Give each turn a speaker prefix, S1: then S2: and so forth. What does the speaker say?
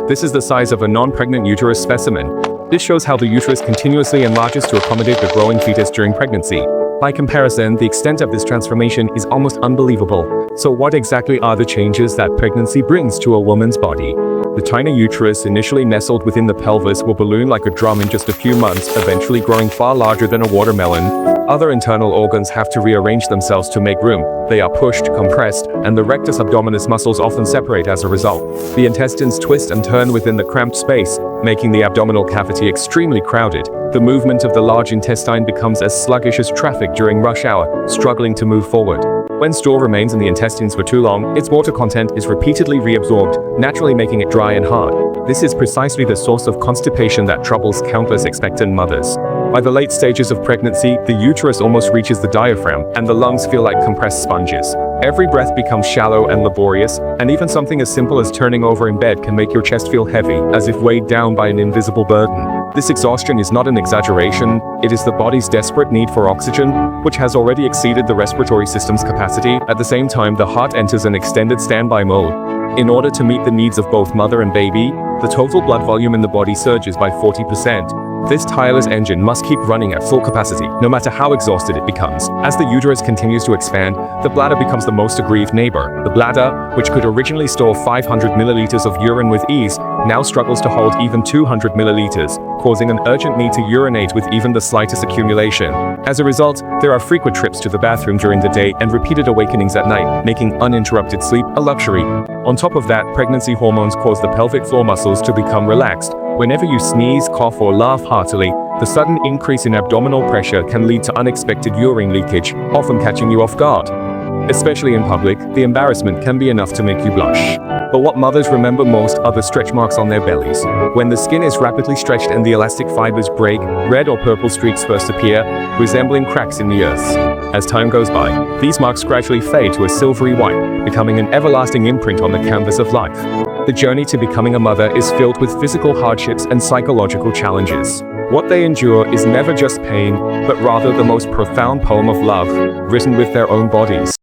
S1: This is the size of a non-pregnant uterus specimen. This shows how the uterus continuously enlarges to accommodate the growing fetus during pregnancy. By comparison, the extent of this transformation is almost unbelievable. So what exactly are the changes that pregnancy brings to a woman's body? The tiny uterus, initially nestled within the pelvis, will balloon like a drum in just a few months, eventually growing far larger than a watermelon. Other internal organs have to rearrange themselves to make room. They are pushed, compressed, and the rectus abdominis muscles often separate as a result. The intestines twist and turn within the cramped space, making the abdominal cavity extremely crowded. The movement of the large intestine becomes as sluggish as traffic during rush hour, struggling to move forward. When stool remains in the intestines for too long, its water content is repeatedly reabsorbed, naturally making it dry and hard. This is precisely the source of constipation that troubles countless expectant mothers. By the late stages of pregnancy, the uterus almost reaches the diaphragm, and the lungs feel like compressed sponges. Every breath becomes shallow and laborious, and even something as simple as turning over in bed can make your chest feel heavy, as if weighed down by an invisible burden. This exhaustion is not an exaggeration, it is the body's desperate need for oxygen, which has already exceeded the respiratory system's capacity. At the same time, the heart enters an extended standby mode. In order to meet the needs of both mother and baby, the total blood volume in the body surges by 40%. This tireless engine must keep running at full capacity, no matter how exhausted it becomes. As the uterus continues to expand, the bladder becomes the most aggrieved neighbor. The bladder, which could originally store 500 milliliters of urine with ease, now struggles to hold even 200 milliliters, causing an urgent need to urinate with even the slightest accumulation. As a result, there are frequent trips to the bathroom during the day and repeated awakenings at night, making uninterrupted sleep a luxury. On top of that, pregnancy hormones cause the pelvic floor muscles to become relaxed. Whenever you sneeze, cough, or laugh heartily, the sudden increase in abdominal pressure can lead to unexpected urine leakage, often catching you off guard. Especially in public, the embarrassment can be enough to make you blush. But what mothers remember most are the stretch marks on their bellies. When the skin is rapidly stretched and the elastic fibers break, red or purple streaks first appear, resembling cracks in the earth. As time goes by, these marks gradually fade to a silvery white, becoming an everlasting imprint on the canvas of life. The journey to becoming a mother is filled with physical hardships and psychological challenges. What they endure is never just pain, but rather the most profound poem of love, written with their own bodies.